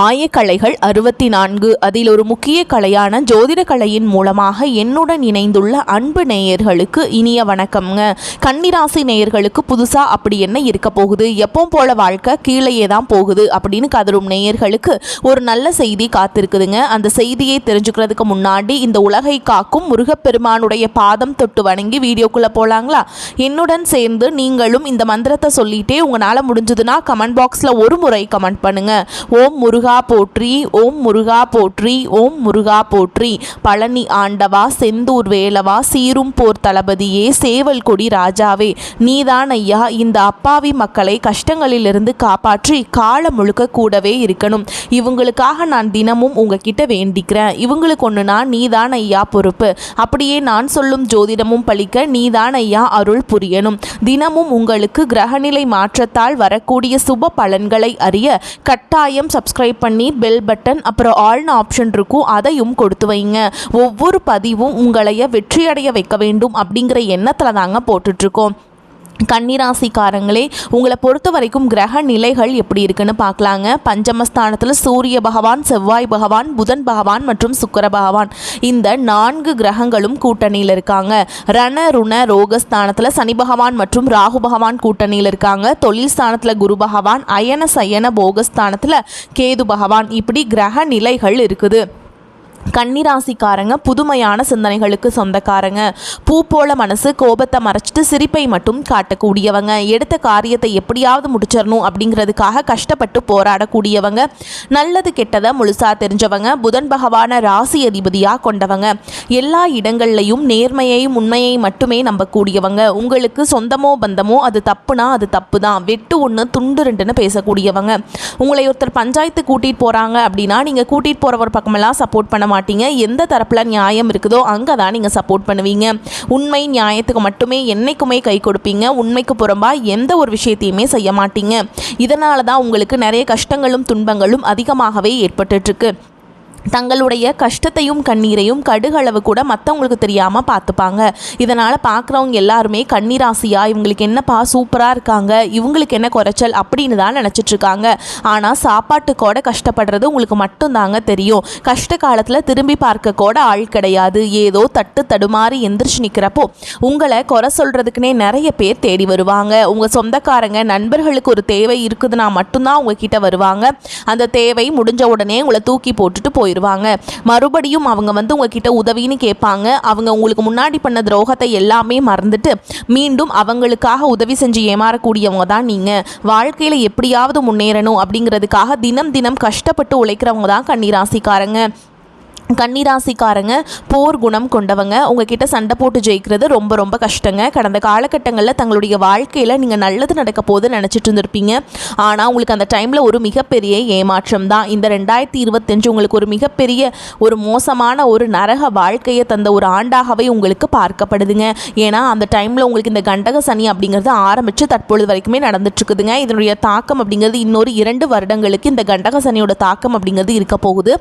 ஆயக்கலைகள் 64 அதில் ஒரு முக்கிய கலையான ஜோதிட கலையின் மூலமாக என்னுடன் இணைந்துள்ள அன்பு நேயர்களுக்கு இனிய வணக்கம்ங்க. கன்னிராசி நேயர்களுக்கு புதுசா அப்படி என்ன இருக்க போகுது, எப்பவும் போல வாழ்க்கை கீழேயே தான் போகுது அப்படின்னு கதரும் நேயர்களுக்கு ஒரு நல்ல செய்தி காத்திருக்குதுங்க. அந்த செய்தியை தெரிஞ்சுக்கிறதுக்கு முன்னாடி இந்த உலகை காக்கும் முருகப்பெருமானுடைய பாதம் தொட்டு வணங்கி வீடியோக்குள்ள போலாங்களா? என்னுடன் சேர்ந்து நீங்களும் இந்த மந்திரத்தை சொல்லிட்டே உங்களால் முடிஞ்சதுன்னா கமெண்ட் பாக்ஸில் ஒரு முறை கமெண்ட் பண்ணுங்க. ஓம் முருகா போற்றி, ஓம் முருகா போற்றி, ஓம் முருகா போற்றி. பழனி ஆண்டவா, செந்தூர் வேலவா, சீரும் போர் தளபதியே, சேவல் கொடி ராஜாவே, நீதான் ஐயா இந்த அப்பாவி மக்களை கஷ்டங்களிலிருந்து காப்பாற்றி காலம் முழுக்க கூடவே இருக்கணும். இவங்களுக்காக நான் தினமும் உங்ககிட்ட வேண்டிக்கிறேன். இவங்களுக்கு ஒன்றுனா நீதான் ஐயா பொறுப்பு. அப்படியே நான் சொல்லும் ஜோதிடமும் பழிக்க நீதான் ஐயா அருள் புரியணும். தினமும் உங்களுக்கு கிரகநிலை மாற்றத்தால் வரக்கூடிய சுப பலன்களை அறிய கட்டாயம் சப்ஸ்கிரைப் பண்ணி பெல் பட்டன் அப்புறம் ஆல்னு ஆப்ஷன் இருக்கும், அதையும் கொடுத்து வைங்க. ஒவ்வொரு பதிவும் உங்களைய வெற்றியடைய வைக்க வேண்டும் அப்படிங்கிற எண்ணத்தில் தாங்க போட்டுட்ருக்கோம். கன்னிராசிக்காரங்களே, உங்களை பொறுத்த வரைக்கும் கிரக நிலைகள் எப்படி இருக்குன்னு பார்க்கலாங்க. பஞ்சமஸ்தானத்தில் சூரிய பகவான், செவ்வாய் பகவான், புதன் பகவான் மற்றும் சுக்கிர பகவான், இந்த 4 கிரகங்களும் கூட்டணியில் இருக்காங்க. ரண ருண ரோகஸ்தானத்தில் சனி பகவான் மற்றும் ராகு பகவான் கூட்டணியில் இருக்காங்க. தொழில் ஸ்தானத்தில் குரு பகவான், அயன சயன போகஸ்தானத்தில் கேது பகவான், இப்படி கிரக நிலைகள் இருக்குது. கன்னிராசிக்காரங்க புதுமையான சிந்தனைகளுக்கு சொந்தக்காரங்க. பூ போல மனசு, கோபத்தை மறைச்சிட்டு சிரிப்பை மட்டும் காட்டக்கூடியவங்க. எடுத்த காரியத்தை எப்படியாவது முடிச்சிடணும் அப்படிங்கிறதுக்காக கஷ்டப்பட்டு போராடக்கூடியவங்க. நல்லது கெட்டதை முழுசா தெரிஞ்சவங்க. புதன் பகவான ராசி அதிபதியாக கொண்டவங்க. எல்லா இடங்கள்லையும் நேர்மையையும் உண்மையை மட்டுமே நம்பக்கூடியவங்க. உங்களுக்கு சொந்தமோ பந்தமோ அது தப்புனா அது தப்பு தான், வெட்டு ஒன்று துண்டு ரெண்டுன்னு பேசக்கூடியவங்க. உங்களை ஒருத்தர் பஞ்சாயத்து கூட்டிகிட்டு போகிறாங்க அப்படின்னா நீங்கள் கூட்டிகிட்டு போகிறவர் பக்கமெல்லாம் சப்போர்ட் பண்ண மாட்டீங்க. எந்த தரப்பில் நியாயம் இருக்குதோ அங்கே தான் நீங்கள் சப்போர்ட் பண்ணுவீங்க. உண்மை நியாயத்துக்கு மட்டுமே என்னைக்குமே கை கொடுப்பீங்க. உண்மைக்கு புறம்பா எந்த ஒரு விஷயத்தையுமே செய்ய மாட்டீங்க. இதனால தான் உங்களுக்கு நிறைய கஷ்டங்களும் துன்பங்களும் அதிகமாகவே ஏற்பட்டுருக்கு. தங்களுடைய கஷ்டத்தையும் கண்ணீரையும் கடுகளவு கூட மற்றவங்களுக்கு தெரியாமல் பார்த்துப்பாங்க. இதனால் பார்க்குறவங்க எல்லாருமே கன்னிராசியாக இவங்களுக்கு என்னப்பா சூப்பராக இருக்காங்க, இவங்களுக்கு என்ன குறைச்சல் அப்படின்னு தான் நினச்சிட்ருக்காங்க. ஆனால் சாப்பாட்டுக்கூட கஷ்டப்படுறது உங்களுக்கு மட்டும்தாங்க தெரியும். கஷ்ட காலத்தில் திரும்பி பார்க்க கூட ஆள் கிடையாது. ஏதோ தட்டு தடுமாறி எந்திரிச்சு நிற்கிறப்போ உங்களை குறை சொல்கிறதுக்குனே நிறைய பேர் தேடி வருவாங்க. உங்கள் சொந்தக்காரங்க நண்பர்களுக்கு ஒரு தேவை இருக்குதுன்னா மட்டும்தான் உங்ககிட்ட வருவாங்க. அந்த தேவை முடிஞ்ச உடனே உங்களை தூக்கி போட்டுட்டு போயிடுவாங்க. மறுபடியும் அவங்க உங்ககிட்ட உதவின்னு கேட்பாங்க. அவங்க உங்களுக்கு முன்னாடி பண்ண துரோகத்தை எல்லாமே மறந்துட்டு மீண்டும் அவங்களுக்காக உதவி செஞ்சு ஏமாறக்கூடியவங்க தான் நீங்க. வாழ்க்கையில எப்படியாவது முன்னேறணும் அப்படிங்கிறதுக்காக தினம் தினம் கஷ்டப்பட்டு உழைக்கிறவங்க தான் கன்னிராசிக்காரங்க. கன்னிராசிக்காரங்க போர் குணம் கொண்டவங்க. உங்ககிட்ட சண்டை போட்டு ஜெயிக்கிறது ரொம்ப ரொம்ப கஷ்டங்க. கடந்த காலகட்டங்களில் தங்களுடைய வாழ்க்கையில் நீங்கள் நல்லது நடக்க போது நினச்சிட்டு இருந்திருப்பீங்க. ஆனால் உங்களுக்கு அந்த டைமில் ஒரு மிகப்பெரிய ஏமாற்றம் தான். இந்த 2025 உங்களுக்கு ஒரு மிகப்பெரிய ஒரு மோசமான ஒரு நரக வாழ்க்கையை தந்த ஒரு ஆண்டாகவே உங்களுக்கு பார்க்கப்படுதுங்க. ஏன்னா அந்த டைமில் உங்களுக்கு இந்த கண்டக சனி அப்படிங்கிறது ஆரம்பித்து தற்பொழுது வரைக்குமே நடந்துட்டுருக்குதுங்க. இதனுடைய தாக்கம் அப்படிங்கிறது இன்னொரு 2 வருடங்களுக்கு இந்த கண்டக சனியோட தாக்கம் அப்படிங்கிறது இருக்க போகுது.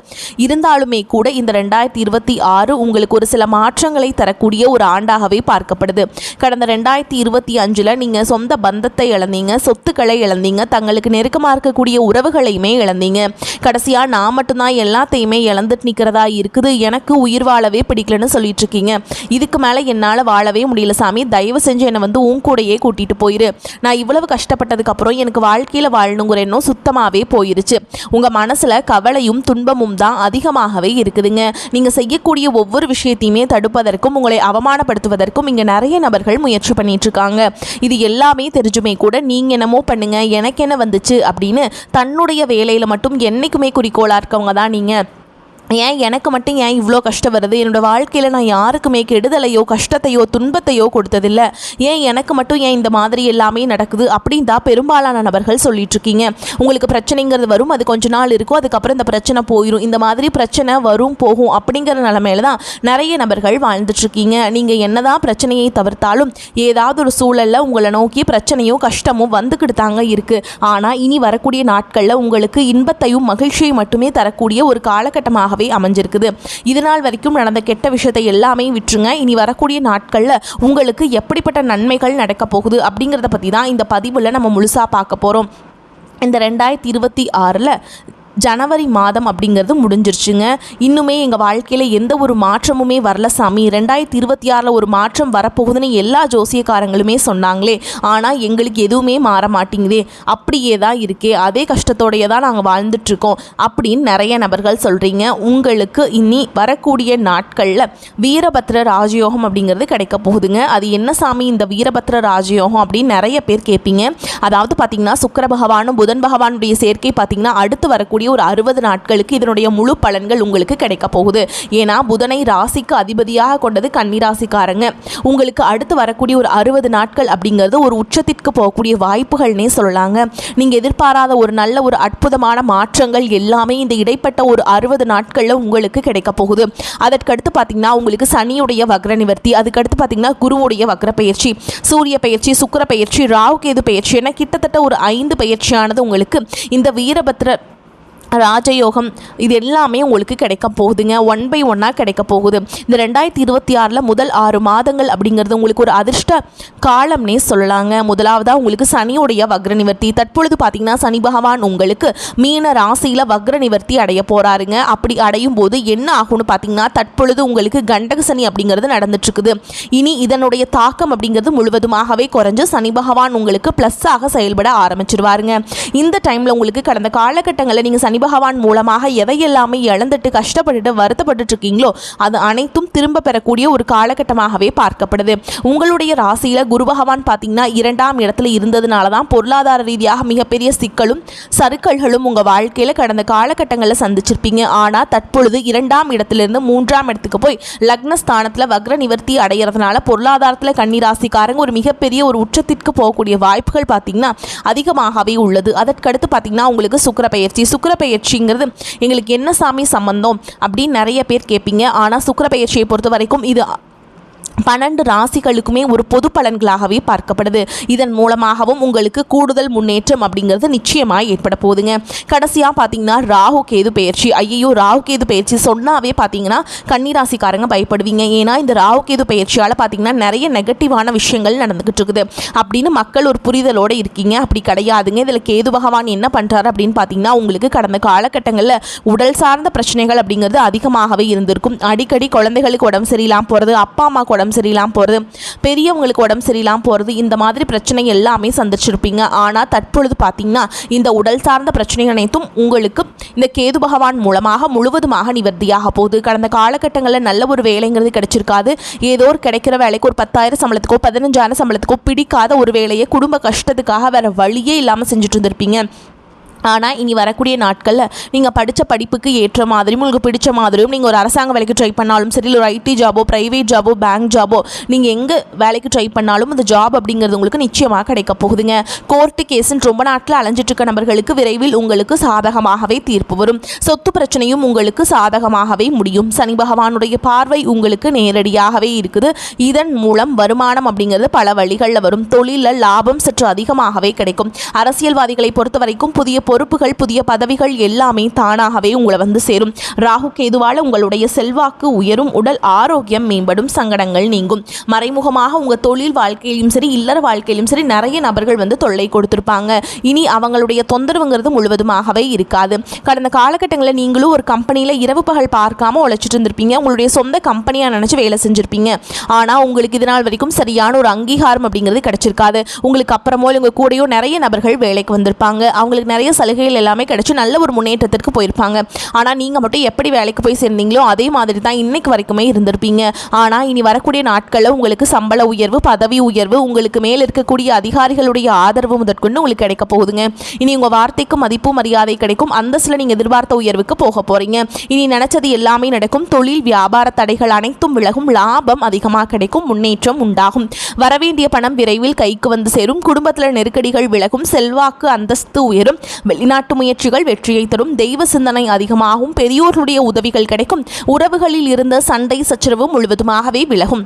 இருந்தாலுமே கூட இந்த 2026 உங்களுக்கு ஒரு சில மாற்றங்களை தரக்கூடிய ஒரு ஆண்டாகவே பார்க்கப்படுது. கடந்த 2025 நீங்கள் சொந்த பந்தத்தை இழந்தீங்க, சொத்துக்களை இழந்தீங்க, தங்களுக்கு நெருக்கமாக இருக்கக்கூடிய உறவுகளையுமே இழந்தீங்க. கடைசியாக நான் மட்டும்தான் எல்லாத்தையுமே இழந்துட்டு நிற்கிறதா இருக்குது, எனக்கு உயிர் வாழவே பிடிக்கலன்னு சொல்லிட்டு இருக்கீங்க. இதுக்கு மேலே என்னால் வாழவே முடியல சாமி, தயவு செஞ்சு என்னை உன் கூடையே கூட்டிகிட்டு போயிரு. நான் இவ்வளவு கஷ்டப்பட்டதுக்கப்புறம் எனக்கு வாழ்க்கையில் வாழணுங்கிற எண்ணம் சுத்தமாகவே போயிருச்சு. உங்கள் மனசில் கவலையும் துன்பமும் தான் அதிகமாகவே இருக்குதுங்க. நீங்கள் செய்யக்கூடிய ஒவ்வொரு விஷயத்தையுமே தடுப்பதற்கும் உங்களை அவமானப்படுத்துவதற்கும் இங்கே நிறைய நபர்கள் முயற்சி பண்ணிட்டு இருக்காங்க. இது எல்லாமே தெரிஞ்சுமே கூட நீங்கள் என்னமோ பண்ணுங்க, எனக்கு என்ன வந்துச்சு அப்படின்னு தன்னுடைய வேலையில் மட்டும் என்னைக்குமே குறிக்கோளாக இருக்கவங்க தான் நீங்கள். ஏன் எனக்கு மட்டும் ஏன் இவ்வளோ கஷ்டம் வருது, என்னோடய வாழ்க்கையில் நான் யாருக்குமே கெடுதலையோ கஷ்டத்தையோ துன்பத்தையோ கொடுத்ததில்லை, ஏன் எனக்கு மட்டும் ஏன் இந்த மாதிரி எல்லாமே நடக்குது அப்படின்னு தான் பெரும்பாலான நபர்கள் சொல்லிட்டுருக்கீங்க. உங்களுக்கு பிரச்சனைங்கிறது வரும், அது கொஞ்ச நாள் இருக்கும், அதுக்கப்புறம் இந்த பிரச்சனை போயிடும். இந்த மாதிரி பிரச்சனை வரும் போகும் அப்படிங்கிற நிலமையில தான் நிறைய நபர்கள் வாழ்ந்துட்டுருக்கீங்க. நீங்கள் என்னதான் பிரச்சனையை தவிர்த்தாலும் ஏதாவது ஒரு சூழலில் உங்களை நோக்கி பிரச்சனையும் கஷ்டமும் வந்துக்கிட்டு தாங்க இருக்குது. ஆனால் இனி வரக்கூடிய நாட்களில் உங்களுக்கு இன்பத்தையும் மகிழ்ச்சியை மட்டுமே தரக்கூடிய ஒரு காலகட்டமாகவே அமைஞ்சிருக்குது. இதனால் வரைக்கும் நடந்த கெட்ட விஷயத்தை எல்லாமே விட்டுருங்க. இனி வரக்கூடிய நாட்களில் உங்களுக்கு எப்படிப்பட்ட நன்மைகள் நடக்க போகுது அப்படிங்கிறத பற்றி தான் இந்த பதிவில் நம்ம முழுசாக பார்க்க போகிறோம். இந்த 2026 ஜனவரி மாதம் அப்படிங்கிறது முடிஞ்சிருச்சுங்க. இன்னுமே எங்கள் வாழ்க்கையில் எந்த ஒரு மாற்றமுமே வரல சாமி, 2026 ஒரு மாற்றம் வரப்போகுதுன்னு எல்லா ஜோசியக்காரங்களுமே சொன்னாங்களே, ஆனால் எங்களுக்கு எதுவுமே மாற மாட்டேங்குதே, அப்படியே தான் இருக்கே, அதே கஷ்டத்தோடையே தான் நாங்கள் வாழ்ந்துட்டுருக்கோம் அப்படின்னு நிறைய நபர்கள் சொல்கிறீங்க. உங்களுக்கு இனி வரக்கூடிய நாட்களில் வீரபத்ர ராஜயோகம் அப்படிங்கிறது கிடைக்க போகுதுங்க. அது என்ன சாமி இந்த வீரபத்ர ராஜயோகம் அப்படின்னு நிறைய பேர் கேட்பீங்க. அதாவது பார்த்திங்கன்னா சுக்கிர பகவானும் புதன் பகவானுடைய சேர்க்கை பார்த்திங்கன்னா அடுத்து வரக்கூடிய ஒரு 60 நாட்களுக்கு இதனுடைய முழு பலன்கள் உங்களுக்கு கிடைக்க போகுது. ஏன்னா புதனை ராசிக்கு அதிபதியாக கொண்டது கன்னிராசிக்காரங்க. உங்களுக்கு அடுத்து வரக்கூடிய ஒரு 60 நாட்கள் அப்படிங்கிறது ஒரு உச்சத்திற்கு போகக்கூடிய வாய்ப்புகள்னே சொல்லலாங்க. நீங்கள் எதிர்பாராத ஒரு நல்ல ஒரு அற்புதமான மாற்றங்கள் எல்லாமே இந்த இடைப்பட்ட ஒரு 60 நாட்களில் உங்களுக்கு கிடைக்க போகுது. அதற்கடுத்து பார்த்திங்கன்னா உங்களுக்கு சனியுடைய வக்ர நிவர்த்தி, அதுக்கடுத்து பார்த்திங்கன்னா குருவுடைய வக்ர பயிற்சி, சூரிய பயிற்சி, சுக்கிர பயிற்சி, ராகு கேது பயிற்சி என கிட்டத்தட்ட ஒரு 5 பயிற்சியானது உங்களுக்கு இந்த வீரபத்ர ராஜயோகம் இது எல்லாமே உங்களுக்கு கிடைக்க போகுதுங்க. 1 by 1 கிடைக்க போகுது. இந்த 2026 முதல் 6 மாதங்கள் அப்படிங்கிறது உங்களுக்கு ஒரு அதிர்ஷ்ட காலம்னே சொல்லலாங்க. முதலாவதாக உங்களுக்கு சனியுடைய வக்ர நிவர்த்தி. தற்பொழுது பார்த்தீங்கன்னா சனி பகவான் உங்களுக்கு மீன ராசியில் வக்ர நிவர்த்தி அடைய போகிறாருங்க. அப்படி அடையும் போது என்ன ஆகும்னு பார்த்தீங்கன்னா தற்பொழுது உங்களுக்கு கண்டக சனி அப்படிங்கிறது நடந்துட்டுருக்குது. இனி இதனுடைய தாக்கம் அப்படிங்கிறது முழுவதுமாகவே குறைஞ்சு சனி பகவான் உங்களுக்கு ப்ளஸ்ஸாக செயல்பட ஆரம்பிச்சிருவாருங்க. இந்த டைமில் உங்களுக்கு கடந்த காலகட்டங்களில் நீங்கள் சனி பகவான் மூலமாக எதையெல்லாமே இழந்துட்டு கஷ்டப்பட்டுட்டு வருத்தப்பட்டு இருக்கீங்களோ அது அனைத்தும் திரும்ப பெறக்கூடிய ஒரு காலகட்டமாகவே பார்க்கப்படுது. உங்களுடைய ராசியில குரு பகவான் பார்த்தீங்கன்னா 2ஆம் இடத்துல இருந்ததுனால தான் பொருளாதார ரீதியாக மிகப்பெரிய சிக்கலும் சறுக்கல்களும் உங்க வாழ்க்கையில கடந்த காலகட்டங்களில் சந்திச்சிருப்பீங்க. ஆனால் தற்பொழுது 2ஆம் இடத்திலிருந்து 3ஆம் இடத்துக்கு போய் லக்னஸ்தானத்தில் வக்ர நிவர்த்தி அடைகிறதுனால பொருளாதாரத்தில் கன்னிராசிக்காரங்க ஒரு மிகப்பெரிய ஒரு உச்சத்திற்கு போகக்கூடிய வாய்ப்புகள் பார்த்தீங்கன்னா அதிகமாகவே உள்ளது. அதற்கடுத்து பார்த்தீங்கன்னா உங்களுக்கு சுக்கிர பயிற்சிங்கிறது எங்களுக்கு என்ன சாமி சம்பந்தம் அப்படின்னு நிறைய பேர் கேட்பீங்க. ஆனால் சுக்கிர பயிற்சியை பொறுத்த வரைக்கும் இது 12 ராசிகளுக்குமே ஒரு பொது பலன்களாகவே பார்க்கப்படுது. இதன் மூலமாகவும் உங்களுக்கு கூடுதல் முன்னேற்றம் அப்படிங்கிறது நிச்சயமாக ஏற்பட போகுதுங்க. கடைசியாக பார்த்தீங்கன்னா ராகு கேது பயிற்சி. ஐயோ ராகு கேது பயிற்சி சொன்னாவே பார்த்தீங்கன்னா கன்னிராசிக்காரங்க பயப்படுவீங்க. ஏன்னா இந்த ராகு கேது பயிற்சியால் பார்த்தீங்கன்னா நிறைய நெகட்டிவான விஷயங்கள் நடந்துகிட்டு இருக்குது அப்படின்னு மக்கள் ஒரு புரிதலோடு இருக்கீங்க. அப்படி கிடையாதுங்க. இதில் கேது பகவான் என்ன பண்ணுறாரு அப்படின்னு பார்த்தீங்கன்னா உங்களுக்கு கடந்த காலகட்டங்களில் உடல் சார்ந்த பிரச்சனைகள் அப்படிங்கிறது அதிகமாகவே இருந்திருக்கும். அடிக்கடி குழந்தைகளுக்கு உடம்பு சரியில்லாமல் போகிறது, அப்பா அம்மா உடம்பு சரியில்லாமல் போகிறது, பெரியவங்களுக்கு உடம்பு சரியில்லாமல் போகிறது, இந்த மாதிரி பிரச்சனை எல்லாமே சந்திச்சிருப்பீங்க. ஆனால் தற்பொழுது பார்த்தீங்கன்னா இந்த உடல் சார்ந்த பிரச்சனை அனைத்தும் உங்களுக்கு இந்த கேது பகவான் மூலமாக முழுவதுமாக நிவர்த்தியாக போகுது. கடந்த காலகட்டங்களில் நல்ல ஒரு வேலைங்கிறது கிடைச்சிருக்காது. ஏதோ ஒரு கிடைக்கிற வேலைக்கு ஒரு 10,000 சம்பளத்துக்கோ 15,000 சம்பளத்துக்கோ பிடிக்காத ஒரு வேலையை குடும்ப கஷ்டத்துக்காக வேறு வழியே இல்லாமல் செஞ்சுட்டு இருந்திருப்பீங்க. ஆனால் இனி வரக்கூடிய நாட்களில் நீங்கள் படித்த படிப்புக்கு ஏற்ற மாதிரியும் உங்களுக்கு பிடிச்ச மாதிரியும் நீங்கள் ஒரு அரசாங்க வேலைக்கு ட்ரை பண்ணாலும் சரி, இல்லை ஒரு ஐடி ஜாபோ ப்ரைவேட் ஜாபோ பேங்க் ஜாபோ நீங்கள் எங்கே வேலைக்கு ட்ரை பண்ணாலும் அந்த ஜாப் அப்படிங்கிறது உங்களுக்கு நிச்சயமாக கிடைக்க போகுதுங்க. கோர்ட்டு கேஸுன்னு ரொம்ப நாட்டில் அலைஞ்சிட்ருக்க நபர்களுக்கு விரைவில் உங்களுக்கு சாதகமாகவே தீர்ப்பு வரும். சொத்து பிரச்சனையும் உங்களுக்கு சாதகமாகவே முடியும். சனி பகவானுடைய பார்வை உங்களுக்கு நேரடியாகவே இருக்குது. இதன் மூலம் வருமானம் அப்படிங்கிறது பல வழிகளில் வரும். தொழிலில் லாபம் சற்று அதிகமாகவே கிடைக்கும். அரசியல்வாதிகளை பொறுத்த வரைக்கும் புதிய பொறுப்புகள் புதிய பதவிகள் எல்லாமே தானாகவே உங்களை வந்து சேரும். ராகு கேதுவால உங்களுடைய செல்வாக்கு உயரும், உடல் ஆரோக்கியம் மேம்படும், சங்கடங்கள் நீங்கும். மறைமுகமாக உங்கள் தொழில் வாழ்க்கையிலும் சரி இல்லற வாழ்க்கையிலும் சரி நிறைய நபர்கள் வந்து தொல்லை கொடுத்துருப்பாங்க. இனி அவங்களுடைய தொந்தரவுங்கிறது முழுவதுமாகவே இருக்காது. கடந்த காலகட்டங்களில் நீங்களும் ஒரு கம்பெனியில் இரவு பகல் பார்க்காம உழைச்சிட்டு இருந்திருப்பீங்க. உங்களுடைய சொந்த கம்பெனியாக நினச்சி வேலை செஞ்சுருப்பீங்க. ஆனால் உங்களுக்கு இதனால் வரைக்கும் சரியான ஒரு அங்கீகாரம் அப்படிங்கிறது கிடைச்சிருக்காது. உங்களுக்கு அப்புறமோ உங்கள் கூடயோ நிறைய நபர்கள் வேலைக்கு வந்திருப்பாங்க. அவங்களுக்கு நிறைய சலுகைகள் எல்லாமே கிடைச்சி நல்ல ஒரு முன்னேற்றத்திற்கு போயிருப்பாங்க. ஆனால் நீங்கள் மட்டும் எப்படி வேலைக்கு போய் சேர்ந்தீங்களோ அதே மாதிரி தான் இன்னைக்கு வரைக்குமே இருந்திருப்பீங்க. ஆனால் இனி வரக்கூடிய நாட்களில் உங்களுக்கு சம்பள உயர்வு, பதவி உயர்வு, உங்களுக்கு மேல் இருக்கக்கூடிய அதிகாரிகளுடைய ஆதரவு முதற்கொண்டு உங்களுக்கு கிடைக்க போகுதுங்க. இனி உங்கள் வார்த்தைக்கு மதிப்பு மரியாதை கிடைக்கும். அந்தஸ்தில் நீங்கள் எதிர்பார்த்த உயர்வுக்கு போக போகிறீங்க. இனி நினைச்சது எல்லாமே நடக்கும். தொழில் வியாபார தடைகள் அனைத்தும் விலகும். லாபம் அதிகமாக கிடைக்கும். முன்னேற்றம் உண்டாகும். வரவேண்டிய பணம் விரைவில் கைக்கு வந்து சேரும். குடும்பத்தில் நெருக்கடிகள் விலகும். செல்வாக்கு அந்தஸ்து உயரும். வெளிநாட்டு முயற்சிகள் வெற்றியை தரும். தெய்வ சிந்தனை அதிகமாகும். பெரியோர்களுடைய உதவிகள் கிடைக்கும். உறவுகளில் இருந்த சண்டை சச்சரவு முழுவதுமாகவே விலகும்.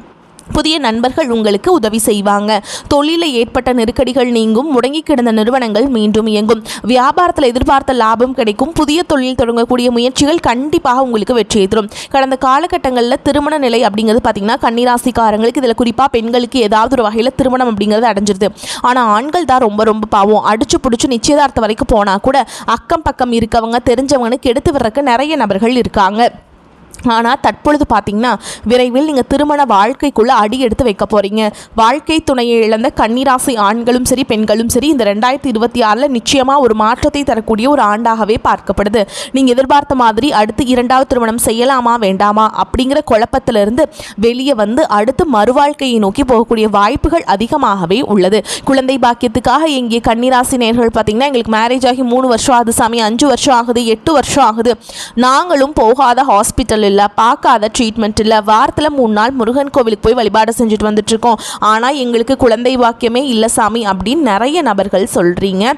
புதிய நண்பர்கள் உங்களுக்கு உதவி செய்வாங்க. தொழிலில் ஏற்பட்ட நெருக்கடிகள் நீங்கும். முடங்கி கிடந்த நிறுவனங்கள் மீண்டும் இயங்கும். வியாபாரத்தில் எதிர்பார்த்த லாபம் கிடைக்கும். புதிய தொழில் தொடங்கக்கூடிய முயற்சிகள் கண்டிப்பாக உங்களுக்கு வெற்றியை தரும். கடந்த காலகட்டங்களில் திருமண நிலை அப்படிங்கிறது பார்த்தீங்கன்னா கன்னிராசிக்காரங்களுக்கு, இதில் குறிப்பாக பெண்களுக்கு ஏதாவது ஒரு வகையில் திருமணம் அப்படிங்கிறது அடைஞ்சிருது. ஆனால் ஆண்கள் தான் ரொம்ப ரொம்ப பாவம். அடிச்சு பிடிச்சி நிச்சயதார்த்தம் வரைக்கும் போனால் கூட அக்கம் பக்கம் இருக்கவங்க தெரிஞ்சவங்களுக்கு எடுத்து வர்றதுக்கு நிறைய நபர்கள் இருக்காங்க. ஆனால் தற்பொழுது பார்த்தீங்கன்னா விரைவில் நீங்கள் திருமண வாழ்க்கைக்குள்ளே அடி எடுத்து வைக்க போகிறீங்க. வாழ்க்கை துணையை இழந்த கன்னிராசி ஆண்களும் சரி பெண்களும் சரி இந்த 2026 நிச்சயமாக ஒரு மாற்றத்தை தரக்கூடிய ஒரு ஆண்டாகவே பார்க்கப்படுது. நீங்கள் எதிர்பார்த்த மாதிரி அடுத்து 2வது திருமணம் செய்யலாமா வேண்டாமா அப்படிங்கிற குழப்பத்திலிருந்து வெளியே வந்து அடுத்து மறுவாழ்க்கையை நோக்கி போகக்கூடிய வாய்ப்புகள் அதிகமாகவே உள்ளது. குழந்தை பாக்கியத்துக்காக எங்கே கன்னிராசி நேயர்கள் பார்த்தீங்கன்னா எங்களுக்கு மேரேஜ் ஆகி 3 வருஷம் ஆகுது சாமி, 5 வருஷம் ஆகுது, 8 வருஷம் ஆகுது, நாங்களும் போகாத ஹாஸ்பிட்டல் இல்லை, பார்க்காத ட்ரீட்மெண்ட் இல்லை, வாரத்தில் 3 நாள் முருகன் கோவிலுக்கு போய் வழிபாடு செஞ்சுட்டு வந்துட்டுருக்கோம், ஆனால் எங்களுக்கு குழந்தை பாக்கியமே இல்லை சாமி அப்படின்னு நிறைய நபர்கள் சொல்கிறீங்க.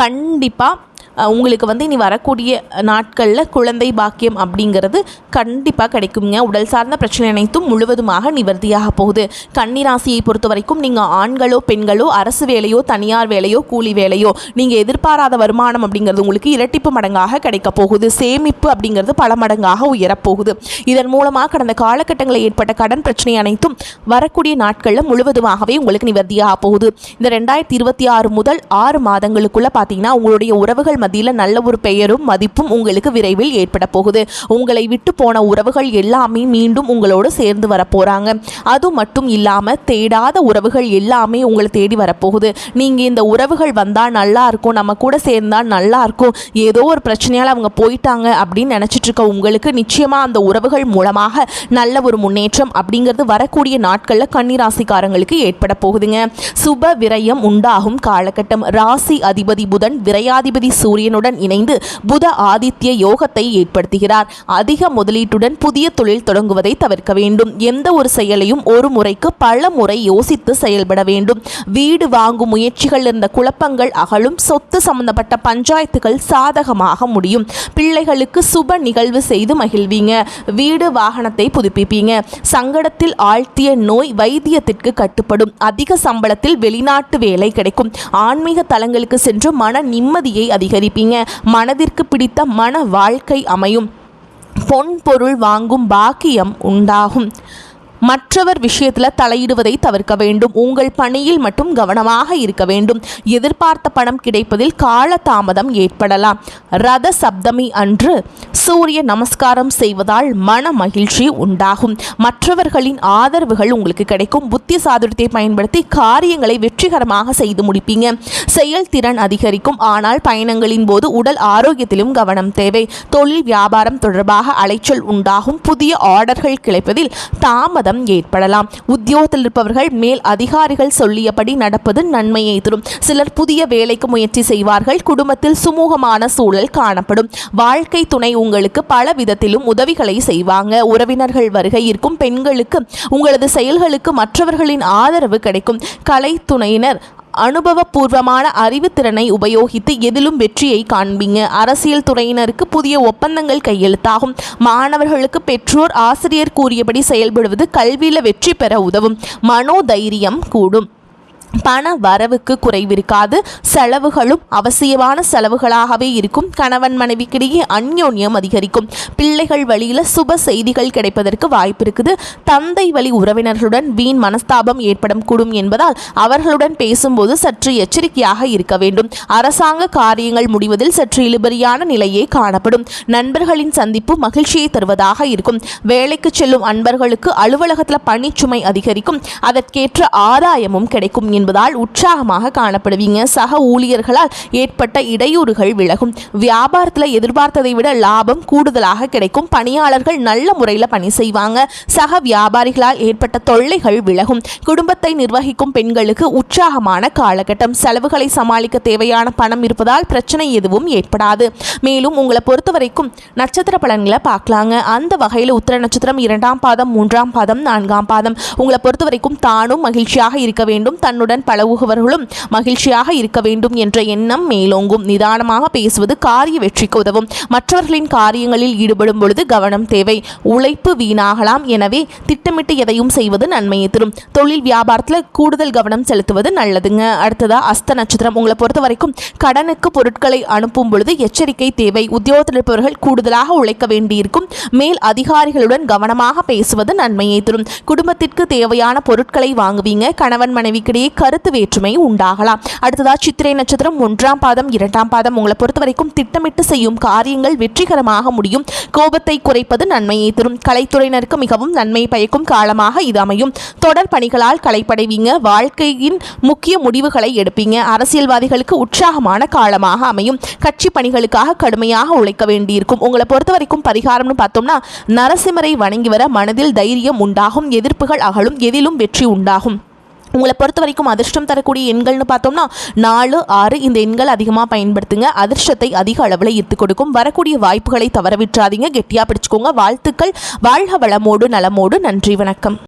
கண்டிப்பாக உங்களுக்கு வந்து இனி வரக்கூடிய நாட்களில் குழந்தை பாக்கியம் அப்படிங்கிறது கண்டிப்பாக கிடைக்குங்க. உடல் சார்ந்த பிரச்சனை அனைத்தும் முழுவதுமாக நிவர்த்தியாக போகுது. கன்னிராசியை பொறுத்த வரைக்கும் நீங்கள் ஆண்களோ பெண்களோ அரசு வேலையோ தனியார் வேலையோ கூலி வேலையோ நீங்கள் எதிர்பாராத வருமானம் அப்படிங்கிறது உங்களுக்கு இரட்டிப்பு மடங்காக கிடைக்க போகுது. சேமிப்பு அப்படிங்கிறது பல மடங்காக உயரப்போகுது. இதன் மூலமாக கடந்த காலகட்டங்களில் ஏற்பட்ட கடன் பிரச்சனை அனைத்தும் வரக்கூடிய நாட்களில் முழுவதுமாகவே உங்களுக்கு நிவர்த்தியாக போகுது. இந்த 2026 முதல் 6 மாதங்களுக்குள்ளே பார்த்தீங்கன்னா உங்களுடைய உறவுகள் மத்தியில் நல்ல ஒரு பெயரும் மதிப்பும் உங்களுக்கு விரைவில் ஏற்பட போகுது. உங்களை விட்டு போன உறவுகள் எல்லாமே மீண்டும் உங்களோடு சேர்ந்து வரப்போகிறாங்க. அது மட்டும் இல்லாமல் தேடாத உறவுகள் எல்லாமே உங்களை தேடி வரப்போகுது. நீங்கள் இந்த உறவுகள் வந்தால் நல்லா இருக்கும், நம்ம கூட சேர்ந்தால் நல்லா இருக்கும், ஏதோ ஒரு பிரச்சனையால் அவங்க போயிட்டாங்க அப்படின்னு நினச்சிட்டு இருக்க உங்களுக்கு நிச்சயமாக அந்த உறவுகள் மூலமாக நல்ல ஒரு முன்னேற்றம் அப்படிங்கிறது வரக்கூடிய நாட்களில் கன்னிராசிக்காரங்களுக்கு ஏற்பட போகுதுங்க. சுப விரயம் உண்டாகும் காலகட்டம். ராசி அதிபதி புதன் விரையாதிபதி சூரியனுடன் இணைந்து புத ஆதித்ய யோகத்தை ஏற்படுத்துகிறார். அதிக முதலீட்டுடன் புதிய தொழில் தொடங்குவதை தவிர்க்க வேண்டும். எந்த ஒரு செயலையும் ஒரு முறைக்கு பல முறை யோசித்து செயல்பட வேண்டும். வீடு வாங்கும் முயற்சிகள் இருந்த குழப்பங்கள் அகலும். சொத்து சம்பந்தப்பட்ட பஞ்சாயத்துகள் சாதகமாக முடியும். பிள்ளைகளுக்கு சுப நிகழ்வு செய்து மகிழ்வீங்க. வீடு வாகனத்தை புதுப்பிப்பீங்க. சங்கடத்தில் ஆழ்த்திய நோய் வைத்தியத்திற்கு கட்டுப்படும். அதிக சம்பளத்தில் வெளிநாட்டு வேலை கிடைக்கும். ஆன்மீக தலங்களுக்கு சென்று மன நிம்மதியை அதிகரிப்பீங்க. மனதிற்கு பிடித்த மன வாழ்க்கை அமையும். பொன் பொருள் வாங்கும் பாக்கியம் உண்டாகும். மற்றவர் விஷயத்தில் தலையிடுவதை தவிர்க்க வேண்டும். உங்கள் பணியில் மட்டும் கவனமாக இருக்க வேண்டும். எதிர்பார்த்த பணம் கிடைப்பதில் காலதாமதம் ஏற்படலாம். ரத சப்தமி அன்று சூரிய நமஸ்காரம் செய்வதால் மன மகிழ்ச்சி உண்டாகும். மற்றவர்களின் ஆதரவுகள் உங்களுக்கு கிடைக்கும். புத்தி சாதுரியத்தை பயன்படுத்தி காரியங்களை வெற்றிகரமாக செய்து முடிப்பீங்க. செயல்திறன் அதிகரிக்கும். ஆனால் பயணங்களின் போது உடல் ஆரோக்கியத்திலும் கவனம் தேவை. தொழில் வியாபாரம் தொடர்பாக அலைச்சல் உண்டாகும். புதிய ஆர்டர்கள் கிடைப்பதில் தாமதம் ஏற்படலாம். உத்தியோகத்தில் இருப்பவர்கள் மேல் அதிகாரிகள் சொல்லியபடி நடப்பது நன்மையை தரும். சிலர் புதிய வேலைக்கு முயற்சி செய்வார்கள். குடும்பத்தில் சுமூகமான சூழல் காணப்படும். வாழ்க்கை துணை உங்களுக்கு பல விதத்திலும் உதவிகளை செய்வாங்க. உறவினர்கள் வருகை இருக்கும். பெண்களுக்கு உங்களது செயல்களுக்கு மற்றவர்களின் ஆதரவு கிடைக்கும். கலை துணையினர் அனுபவபூர்வமான அறிவுத்திறனை உபயோகித்து எதிலும் வெற்றியை காண்பீங்க. அரசியல் துறையினருக்கு புதிய ஒப்பந்தங்கள் கையெழுத்தாகும். மாணவர்களுக்கு பெற்றோர் ஆசிரியர் கூறியபடி செயல்படுவது கல்வியில் வெற்றி பெற உதவும். மனோதைரியம் கூடும். பண வரவுக்கு குறைவிருக்காது. செலவுகளும் அவசியமான செலவுகளாகவே இருக்கும். கணவன் மனைவிக்கிடையே அந்யோன்யம் அதிகரிக்கும். பிள்ளைகள் வழியில் சுப செய்திகள் கிடைப்பதற்கு வாய்ப்பு இருக்குது. தந்தை வழி உறவினர்களுடன் வீண் மனஸ்தாபம் ஏற்படும் கூடும் என்பதால் அவர்களுடன் பேசும்போது சற்று எச்சரிக்கையாக இருக்க வேண்டும். அரசாங்க காரியங்கள் முடிவதில் சற்று இழுபறியான நிலையே காணப்படும். நண்பர்களின் சந்திப்பு மகிழ்ச்சியை தருவதாக இருக்கும். வேலைக்கு செல்லும் அன்பர்களுக்கு அலுவலகத்தில் பணிச்சுமை அதிகரிக்கும். அதற்கேற்ற ஆதாயமும் கிடைக்கும் என்பதால் உற்சாகமாக காணப்படுவீங்க. சக ஊழியர்களால் ஏற்பட்ட இடையூறுகள் விலகும். வியாபாரத்தில் எதிர்பார்த்ததை விட லாபம் கூடுதலாக கிடைக்கும். பணியாளர்கள் நல்ல முறையில் பணி செய்வாங்க. சக வியாபாரிகளால் ஏற்பட்ட தொல்லைகள் விலகும். குடும்பத்தை நிர்வகிக்கும் பெண்களுக்கு உற்சாகமான காலகட்டம். செலவுகளை சமாளிக்க தேவையான பணம் இருப்பதால் பிரச்சனை எதுவும் ஏற்படாது. மேலும் உங்களை பொறுத்த வரைக்கும் நட்சத்திர பலன்களை பார்க்கலாங்க. அந்த வகையில் உத்திர நட்சத்திரம் 2ஆம் பாதம் 3ஆம் பாதம் 4ஆம் பாதம் உங்களை பொறுத்த வரைக்கும் தானும் மகிழ்ச்சியாக இருக்க வேண்டும். தன்னுடன் உங்களுடன் பழகுபவர்களும் மகிழ்ச்சியாக இருக்க வேண்டும் என்ற எண்ணம் மேலோங்கும். நிதானமாக பேசுவது காரிய வெற்றிக்கு உதவும். மற்றவர்களின் காரியங்களில் ஈடுபடும் பொழுது கவனம் தேவை. உழைப்பு வீணாகலாம், எனவே திட்டமிட்டு எதையும் செய்வது நன்மையை தரும். தொழில் வியாபாரத்தில் கூடுதல் கவனம் செலுத்துவது நல்லதுங்க. அடுத்ததா அஸ்த நட்சத்திரம். உங்களை பொறுத்த வரைக்கும் கடனுக்கு பொருட்களை அனுப்பும் பொழுது எச்சரிக்கை தேவை. உத்தியோகத்தில் இருப்பவர்கள் கூடுதலாக உழைக்க வேண்டியிருக்கும். மேல் அதிகாரிகளுடன் கவனமாக பேசுவது நன்மையை தரும். குடும்பத்திற்கு தேவையான பொருட்களை வாங்குவீங்க. கணவன் மனைவிக்கிடையே கருத்து வேற்றுமை உண்டாகலாம். அடுத்ததா சித்திரை நட்சத்திரம். 1ஆம் பாதம் 2ஆம் பாதம். உங்களை பொறுத்த வரைக்கும் திட்டமிட்டு செய்யும் காரியங்கள் வெற்றிகரமாக முடியும். கோபத்தை குறைப்பது நன்மையை தரும். கலைத்துறையினருக்கு மிகவும் நன்மை பயக்கும் காலமாக இது அமையும். தொடர் பணிகளால் களைப்படைவீங்க. வாழ்க்கையின் முக்கிய முடிவுகளை எடுப்பீங்க. அரசியல்வாதிகளுக்கு உற்சாகமான காலமாக அமையும். கட்சி பணிகளுக்காக கடுமையாக உழைக்க வேண்டியிருக்கும். உங்களை பொறுத்த வரைக்கும் பரிகாரம்னு பார்த்தோம்னா நரசிம்மரை வணங்கி வர மனதில் தைரியம் உண்டாகும். எதிர்ப்புகள் அகலும். எதிலும் வெற்றி உண்டாகும். உங்களை பொறுத்த வரைக்கும் அதிர்ஷ்டம் தரக்கூடிய எண்கள்னு பார்த்தோம்னா 4, 6 இந்த எண்கள் அதிகமாக பயன்படுத்துங்க. அதிர்ஷ்டத்தை அதிக அளவில் ஈர்த்து கொடுக்கும். வரக்கூடிய வாய்ப்புகளை தவற விட்டுறாதீங்க. கெட்டியாக பிடிச்சுக்கோங்க. வாழ்த்துக்கள். வாழ்க வளமோடு நலமோடு. நன்றி, வணக்கம்.